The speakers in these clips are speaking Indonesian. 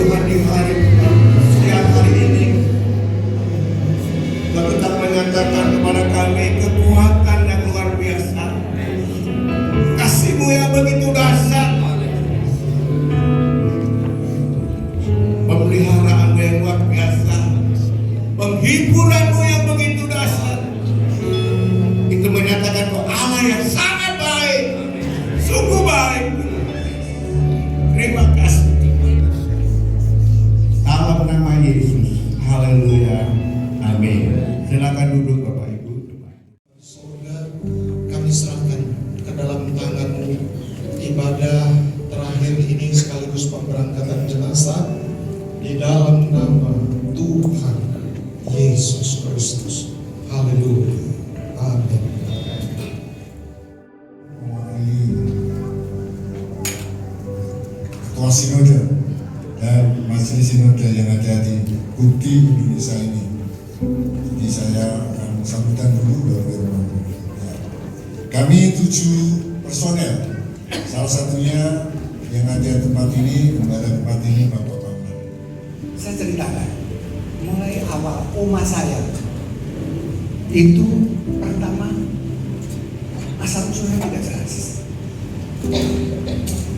Tuhan di hari siang hari ini Tuhan tetap menyatakan kepada kami kekuatan yang luar biasa, kasih-Mu yang begitu dahsyat, pemeliharaanmu yang luar biasa, penghiburanmu yang begitu dahsyat. Itu menyatakan bahwa Allah yang sangat baik, sungguh baik. Terima kasih. Dalam nama Yesus. Haleluya. Amin. Silakan duduk Bapak Ibu. Saudara, kami serahkan ke dalam tangan-Mu ibadah terakhir ini sekaligus pemberangkatan jenazah di dalam nama Tuhan Yesus Kristus. Haleluya. Amin. Ketua Sinode dan Majelis Sinode yang ada di Bukti Indonesia ini. Jadi saya akan sambutan dulu dari rumah. Kami 7 personel, salah satunya yang ada di tempat ini, gembala tempat ini Bapak Bambang. Saya ceritakan, mulai awal oma saya itu pertama asal usulnya tidak jelas.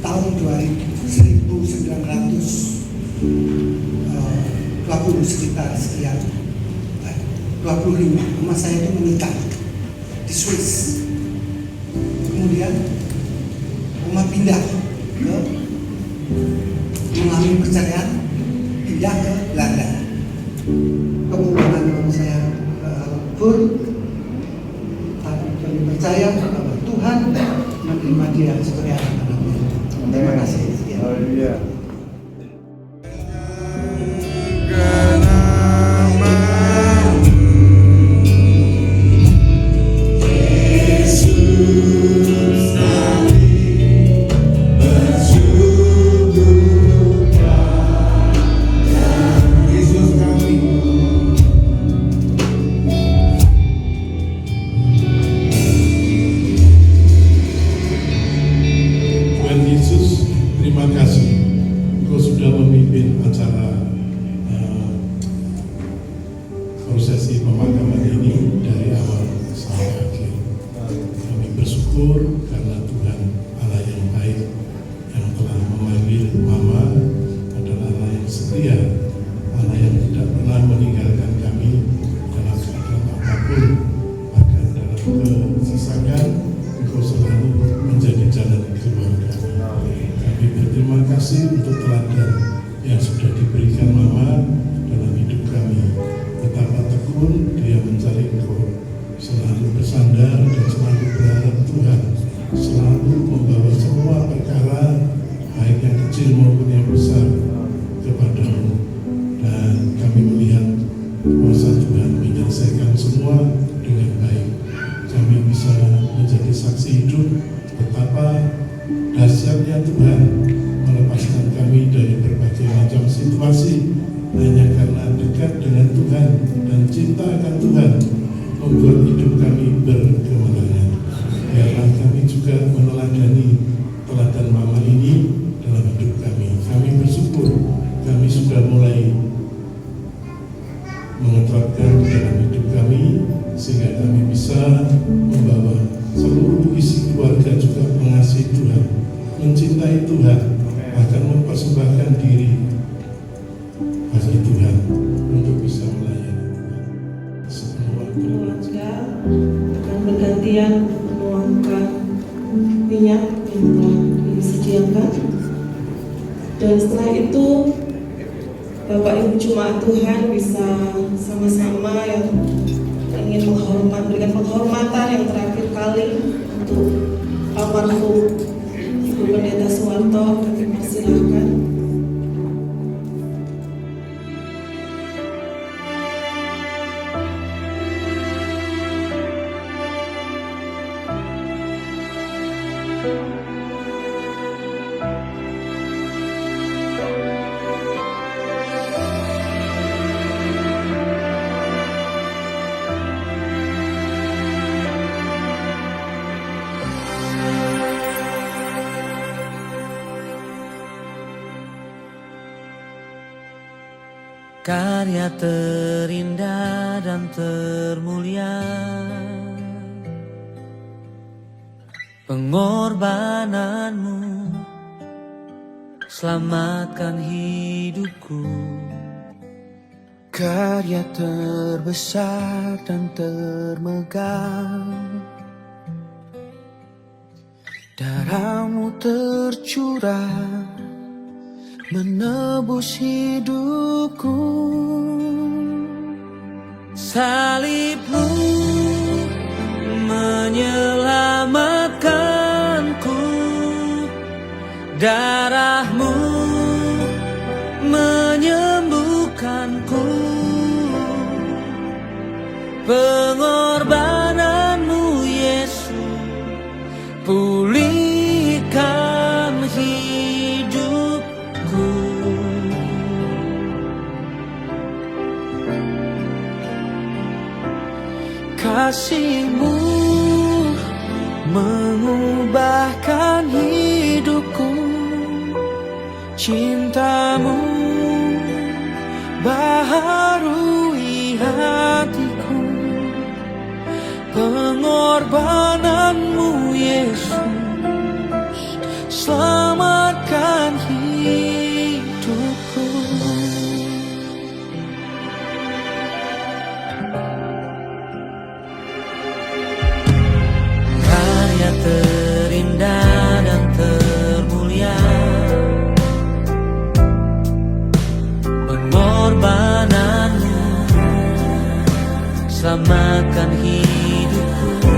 Tahun 1920 sekitar sekian 25, oma saya itu menikah di Swiss. Kemudian oma pindah ke mengalami perceraian, pindah ke Belanda. Kemudian oma saya full tapi percaya bahwa Tuhan menerima dia sebagai anak-anaknya. Terima kasih. Haleluya. Terima kasih, Engkau sudah memimpin acara prosesi pemakaman ini dari awal sampai akhir. Kami bersyukur karena Tuhan Allah yang baik yang telah memanggil Mama adalah Allah yang setia, Allah yang tidak pernah meninggalkan kami dalam keadaan apapun, bahkan dalam kesesakan Engkau selalu menjadi jalan keluarga. Kami berterima kasih untuk teladan yang sudah diberikan Mama dalam hidup kami. Betapa tekun dia mencari Engkau, selalu bersandar dan selalu berharap Tuhan, selalu membawa semua perkara baik yang kecil maupun yang besar kepadamu. Dan kami melihat kuasa Tuhan menyelesaikan semua dengan baik. Kami bisa menjadi saksi hidup betapa dahsyatnya Tuhan melepaskan kami dari berbagai macam situasi hanya karena dekat dengan Tuhan dan cinta akan Tuhan membuat hidup kami berkemenangan. Biarlah kami juga meneladani teladan Mama ini dalam hidup kami. Kami bersyukur kami sudah mulai mengeterapkan dalam hidup kami sehingga kami bisa membawa seluruh isi keluarga juga mengasihi Tuhan, mencintai Tuhan, bahkan mempersembahkan diri bagi Tuhan untuk bisa melayani Tuhan. Semua keluarga akan bergantian menuangkan minyak yang telah disediakan, dan setelah itu Bapak Ibu Jemaat Tuhan bisa sama-sama yang ingin berikan penghormatan yang terakhir kali untuk almarhum Ibu Pendeta Suwarto. Kami persilahkan. karya terindah dan termulia, pengorbananmu selamatkan hidupku. Karya terbesar dan termegah, darahmu tercurah menebus hidupku. Salibmu menyelamatkanku, darahmu menyembuhkanku, pengorbananmu Yesus pulihkan hidupku. Kasih-Mu mengubahkan hidupku, cinta-Mu baharui hatiku, pengorbananmu Yesus selamatkan hidupku. Karya terindah dan termulia, pengorbananmu selamatkan hidupku.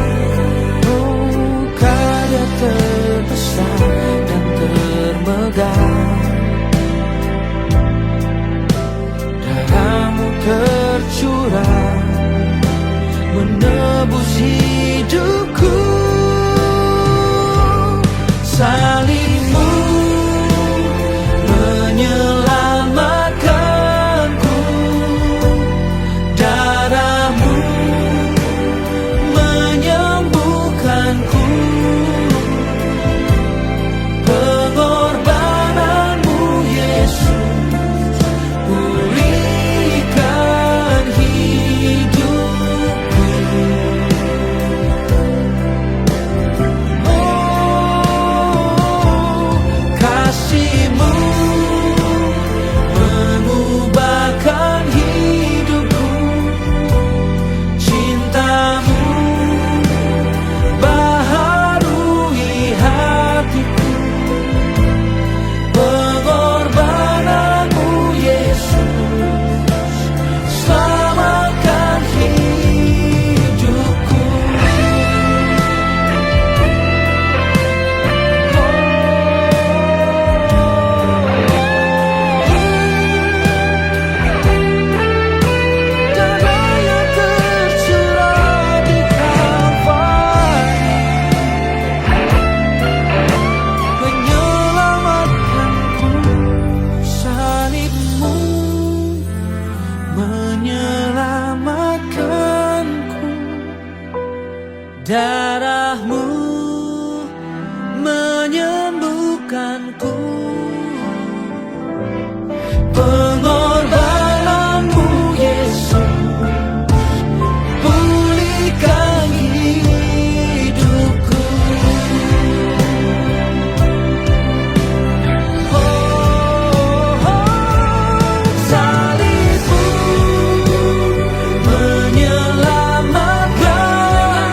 Oh, karya terbesar dan termegah, darahmu tercurah menebus hidupku. Salibmu menyelamatkanku, darahmu menyembuhkanku, pengorbananmu Yesus pulihkan hidupku. Oh, kasih-Mu mengubahkan hidupku, cinta-Mu baharui hatiku, pengorbananmu Yesus selamatkan hidupku. Darah yang tercurah di Kalvari menyelamatkanku. Salibmu menyelamatkanku, darahmu menyembuhkanku, pengorbananmu Yesus pulihkan hidupku. Salibmu menyelamatkan,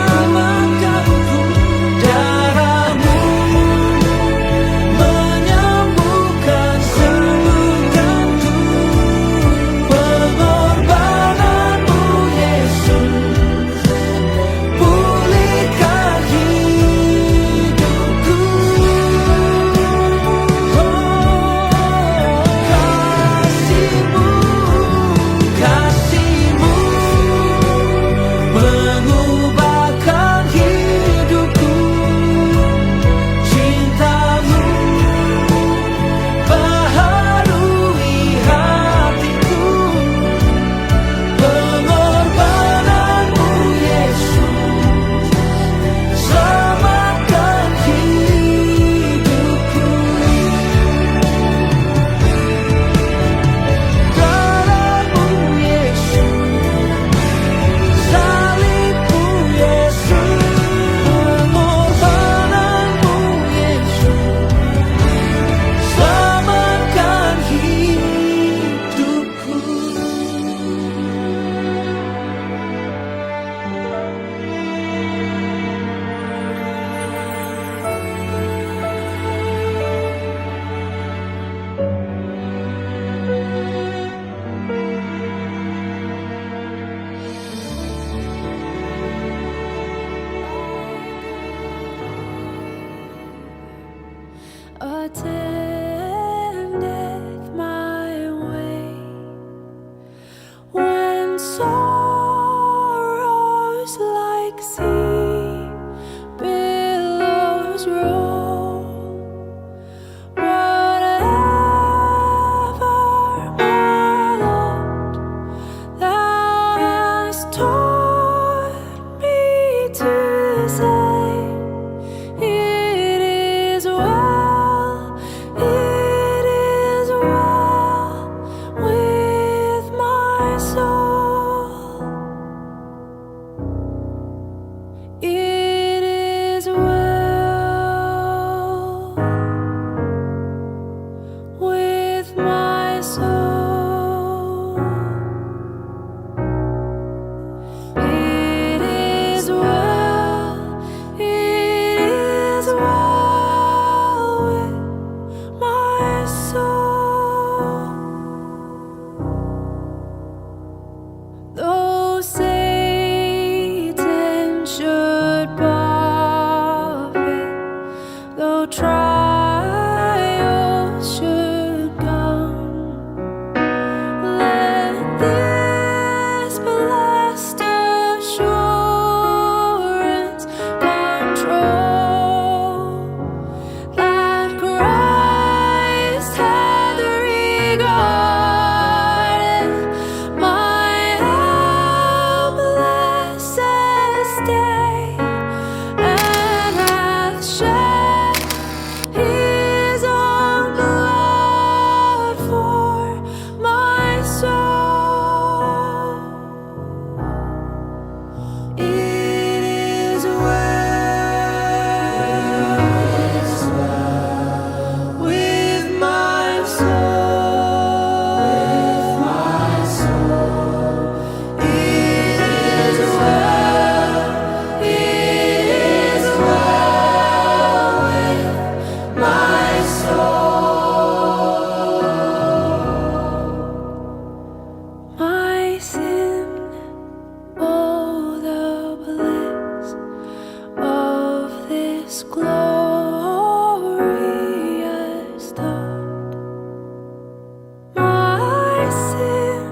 sin,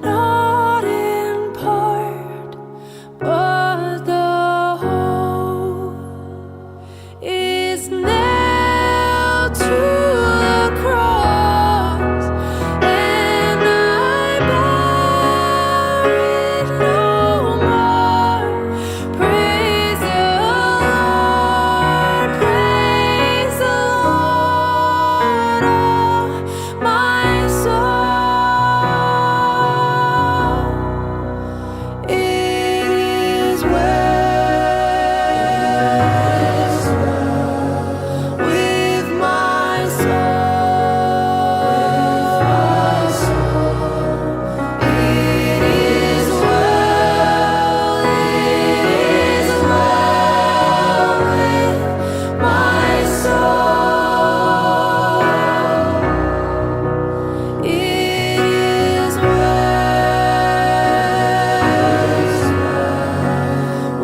not in part, but the whole is nailed to the cross, and I bear it no more. Praise the Lord, oh my soul. It is well with my soul. It is well with my soul. It is well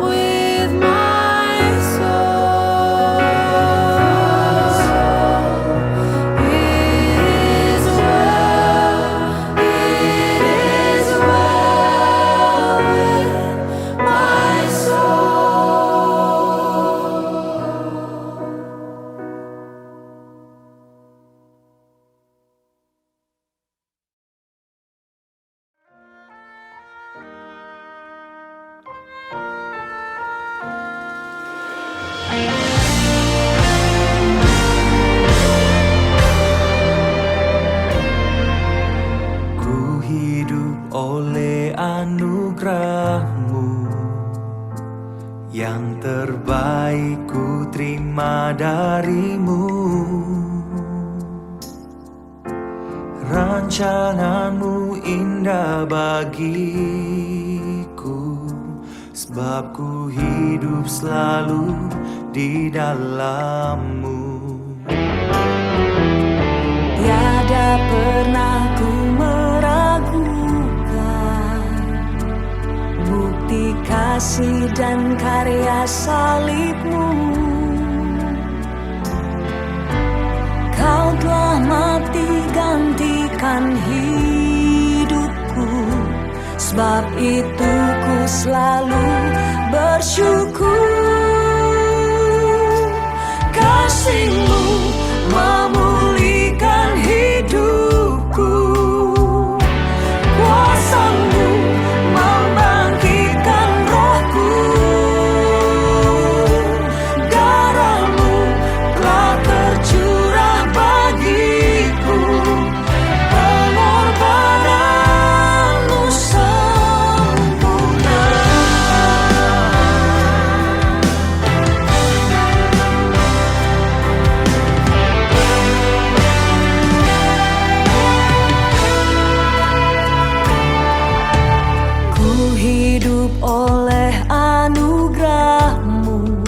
with my soul. It is well with my soul. Ku hidup oleh anugerah-Mu, yang terbaik ku terima dari-Mu. Rancangan-Mu indah bagiku, sebab ku hidup selalu di dalam-Mu. Tiada pernah ku meragukan bukti kasih dan karya salib-Mu. Kau telah mati gantikan hidupku, sebab itu ku selalu bersyukur. Kasih-Mu memulihkan hidupku, kuasa-Mu membangkitkan rohku. Darah-Mu telah tercurah bagiku, pengorbanan-Mu sempurna. Ku hidup oleh anugerah-Mu,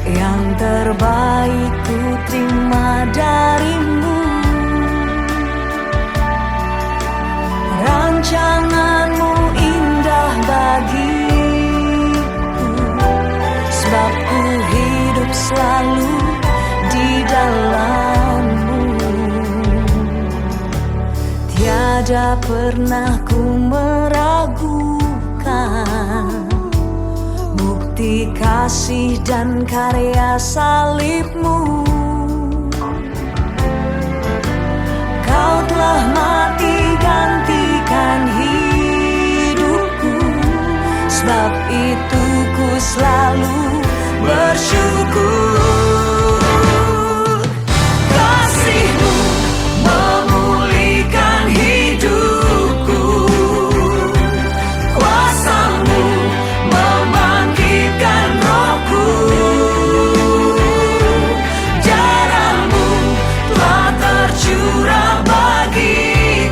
yang terbaik ku terima dari-Mu. Rancangan-Mu indah bagiku, sebab ku hidup selalu di dalam-Mu. Tiada pernah ku meragukan bukti kasih dan karya salib-Mu. Kau telah mati gantikan hidupku, sebab itu ku selalu bersyukur. Kasih-Mu memulihkan hidupku, kuasa-Mu membangkitkan rohku. Darah-Mu telah tercurah bagiku,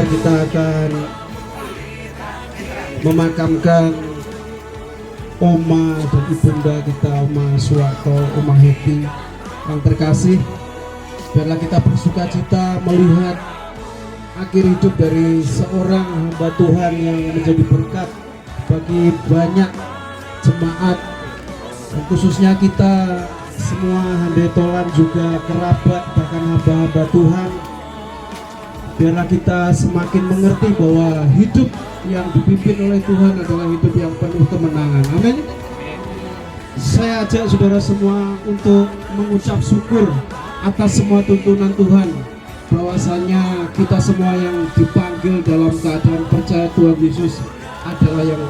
kita akan memakamkan Oma dan ibunda kita, Oma Suwarto, Oma Heti yang terkasih. Biarlah kita bersuka cita melihat akhir hidup dari seorang hamba Tuhan yang menjadi berkat bagi banyak jemaat, dan khususnya kita semua handetolan juga kerabat bahkan hamba-hamba Tuhan. Biarlah kita semakin mengerti bahwa hidup yang dipimpin oleh Tuhan adalah hidup yang penuh kemenangan. Amin. Saya ajak saudara semua untuk mengucap syukur atas semua tuntunan Tuhan, bahwasanya kita semua yang dipanggil dalam keadaan percaya Tuhan Yesus adalah yang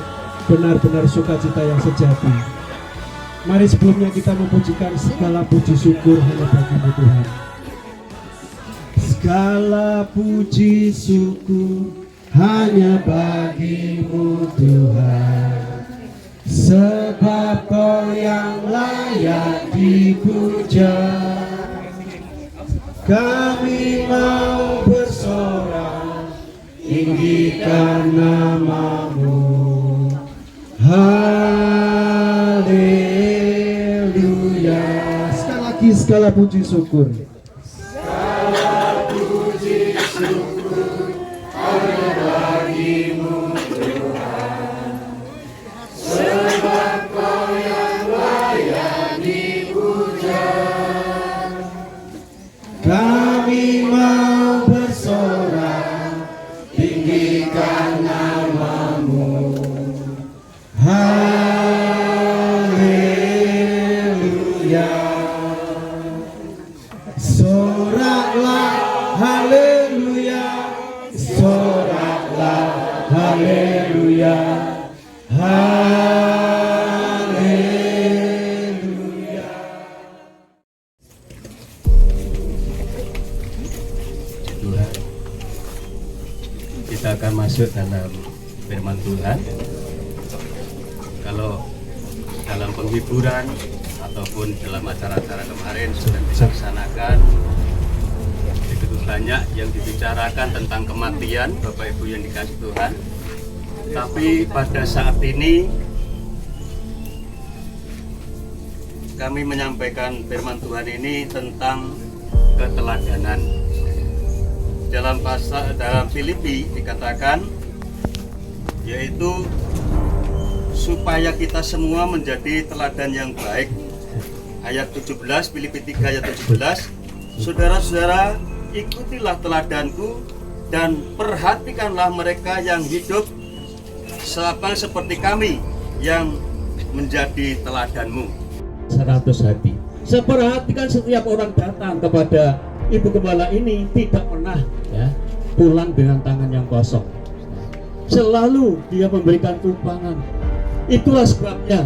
benar-benar sukacita yang sejati. Mari sebelumnya kita memujikan segala puji syukur hanya bagi Tuhan. Segala puji syukur hanya bagimu Tuhan, sebab Kau yang layak dipuja. Kami mau bersorak, tinggikan nama-Mu. Haleluya. Sekali lagi segala puji syukur. Kami mau bersorak, tinggikan nama-Mu. Haleluya. Soraklah haleluya, soraklah haleluya, haleluya. Tuhan, kita akan masuk dalam firman Tuhan. Kalau dalam penghiburan ataupun dalam acara-acara kemarin sudah dilaksanakan, begitu banyak yang dibicarakan tentang kematian, Bapak Ibu yang dikasih Tuhan. Tapi pada saat ini kami menyampaikan firman Tuhan ini tentang keteladanan. Dalam Filipi dikatakan, yaitu supaya kita semua menjadi teladan yang baik. Ayat 17, Filipi 3 ayat 17, saudara-saudara, ikutilah teladanku dan perhatikanlah mereka yang hidup seperti kami yang menjadi teladanmu. 100 hati. Saya perhatikan setiap orang datang kepada Ibu Gembala ini tidak pernah pulang dengan tangan yang kosong. Selalu dia memberikan tumpangan. Itulah sebabnya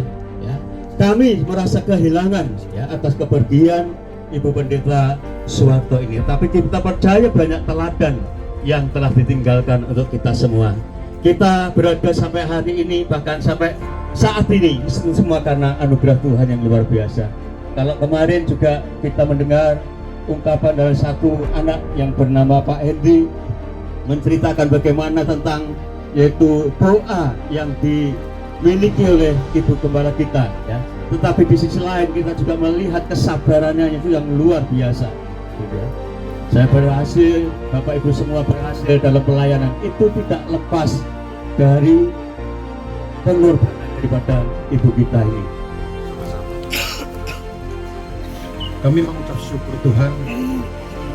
kami merasa kehilangan atas kepergian Ibu Pendeta Suwarto ini. Tapi kita percaya banyak teladan yang telah ditinggalkan untuk kita semua. Kita berada sampai hari ini, bahkan sampai saat ini, semua karena anugerah Tuhan yang luar biasa. Kalau kemarin juga kita mendengar ungkapan dari satu anak yang bernama Pak Hendy menceritakan bagaimana tentang yaitu doa yang dimiliki oleh Ibu Gembala kita, Tetapi di sisi lain kita juga melihat kesabarannya itu yang luar biasa. Saya berhasil, Bapak Ibu semua berhasil dalam pelayanan itu tidak lepas dari pengorbanan daripada Ibu kita ini. Kami mengucap syukur Tuhan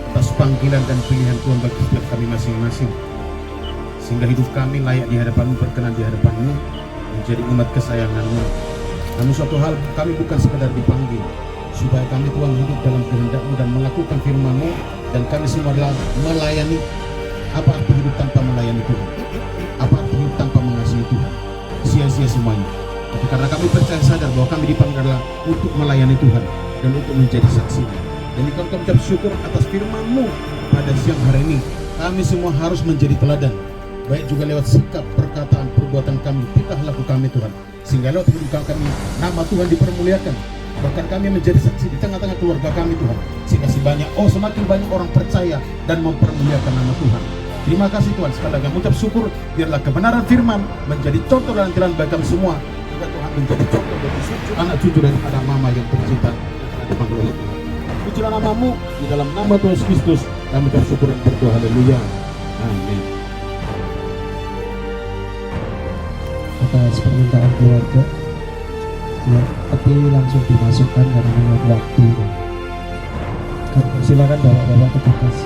atas panggilan dan pilihan Tuhan bagi setiap kami masing-masing, sehingga hidup kami layak di hadapan-Mu, berkenan di hadapan-Mu, menjadi umat kesayangan-Mu. Namun suatu hal, kami bukan sekedar dipanggil supaya kami Tuhan hidup dalam kehendak-Mu dan melakukan firman-Mu, dan kami semua adalah melayani. Apa arti hidup tanpa melayani Tuhan? Apa arti hidup tanpa mengasihi Tuhan? Sia-sia semuanya. Tapi karena kami percaya sadar bahwa kami dipanggil adalah untuk melayani Tuhan dan untuk menjadi saksi. Dan kami ucap syukur atas firman-Mu pada siang hari ini. Kami semua harus menjadi teladan, baik juga lewat sikap, perkataan, perbuatan kami, tingkah laku kami Tuhan, sehingga lewat kehidupan kami nama Tuhan dipermuliakan. Bahkan kami menjadi saksi di tengah-tengah keluarga kami Tuhan, sehingga semakin banyak orang percaya dan mempermuliakan nama Tuhan. Terima kasih Tuhan, sekali lagi mengucap syukur, biarlah kebenaran firman menjadi contoh dan jalan bagi kami semua. Juga Tuhan menjadi contoh bagi anak cucu daripada mama yang tercinta. Pujilah namamu, di dalam nama Tuhan Yesus Kristus kami mengucap syukur dan berdoa, haleluya, amin. Atas permintaan keluarga, ya, tapi langsung dimasukkan karena menurut waktu. Silakan bapak-bapak petugas.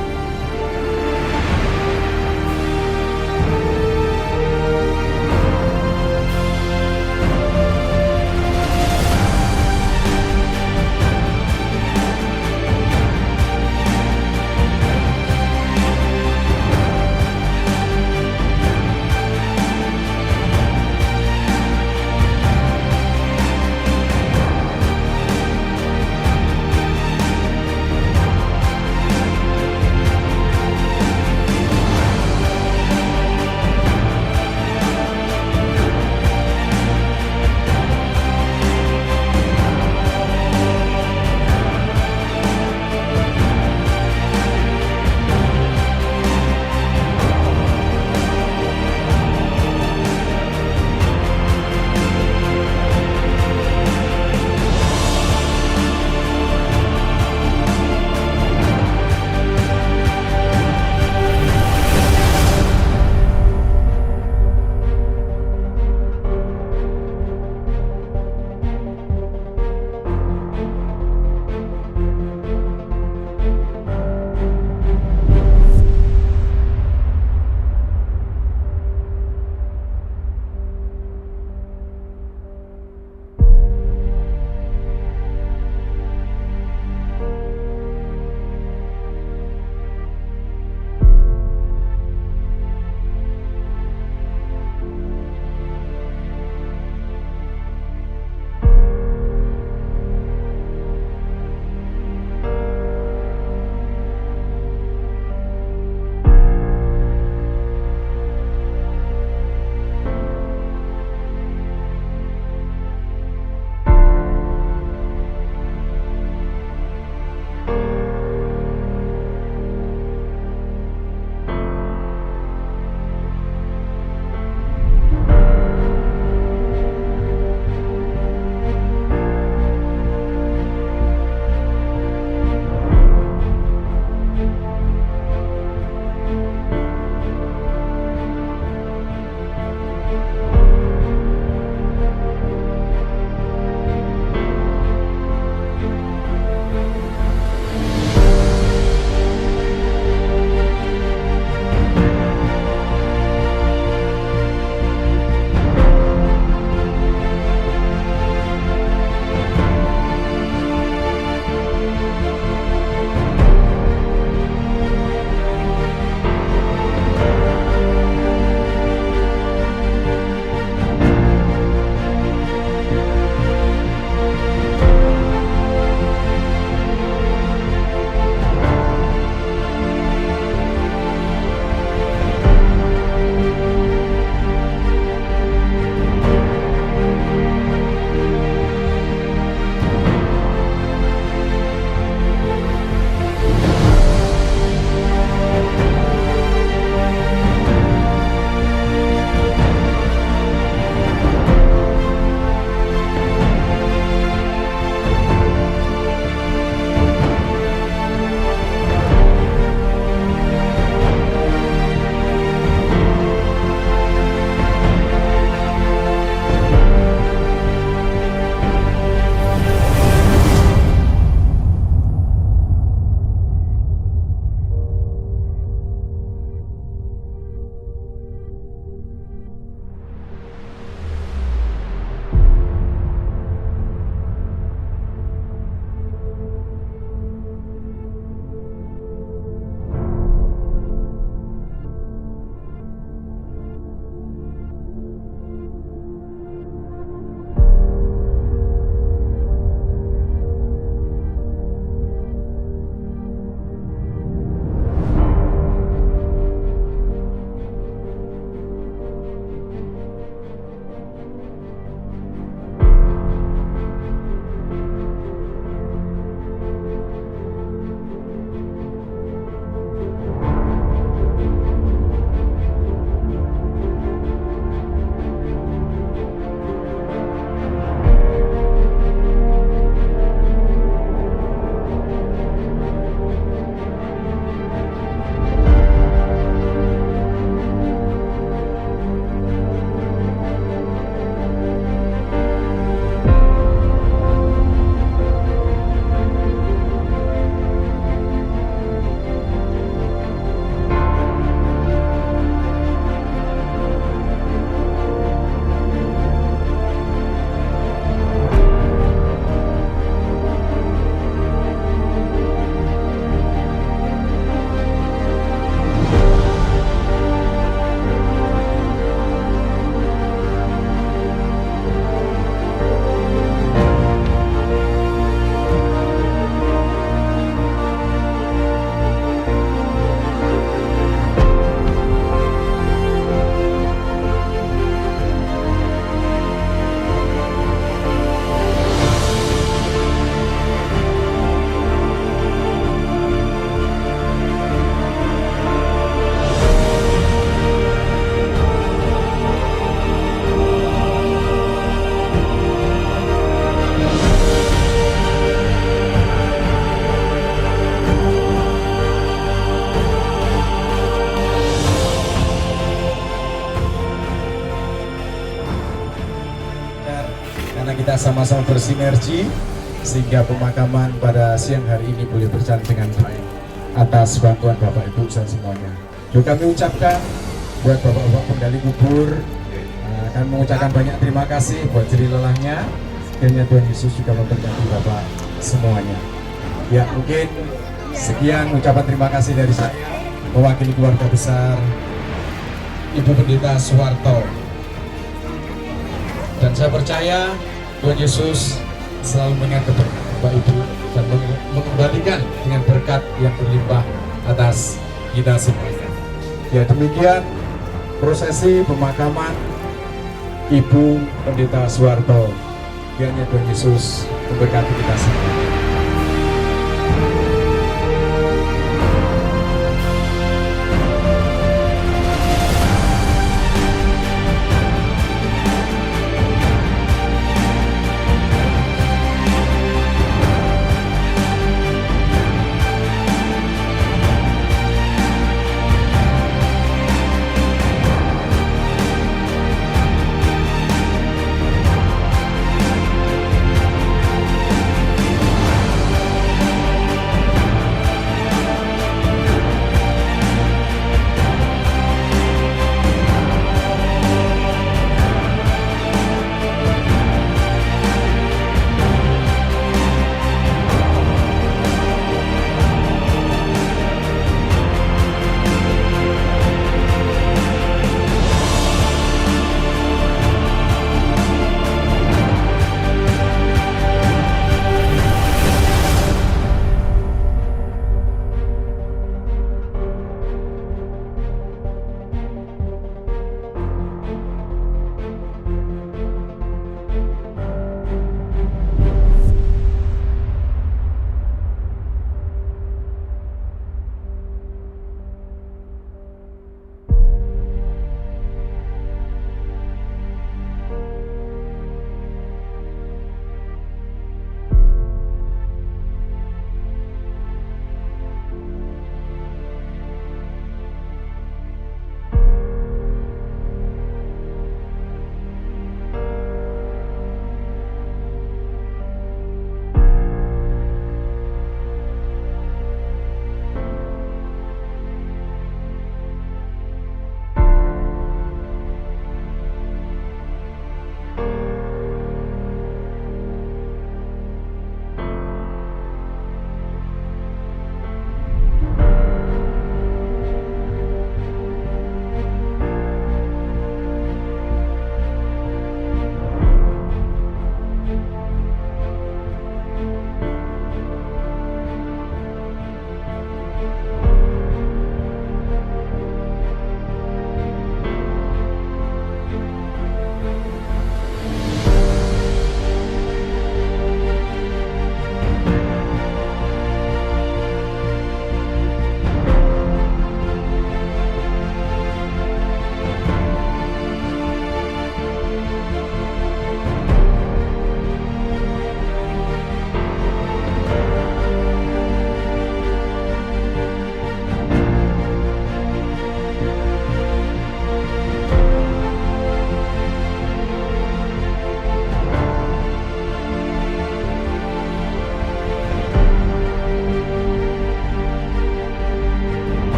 sama-sama bersinergi sehingga pemakaman pada siang hari ini boleh berjalan dengan baik atas bantuan Bapak Ibu dan semuanya. Juga kami ucapkan buat Bapak-Bapak penggali kubur, kami mengucapkan banyak terima kasih buat jerih lelahnya. Kiranya Tuhan Yesus juga memberkati Bapak semuanya. Ya, mungkin sekian ucapan terima kasih dari saya mewakili keluarga besar Ibu Pendeta Suwarto. Dan saya percaya Tuhan Yesus selalu mengingat Bapak Ibu dan mengembalikan dengan berkat yang berlimpah atas kita semuanya. Ya, demikian prosesi pemakaman Ibu Pendeta Suwarto. Kiranya Tuhan Yesus memberkati kita semua.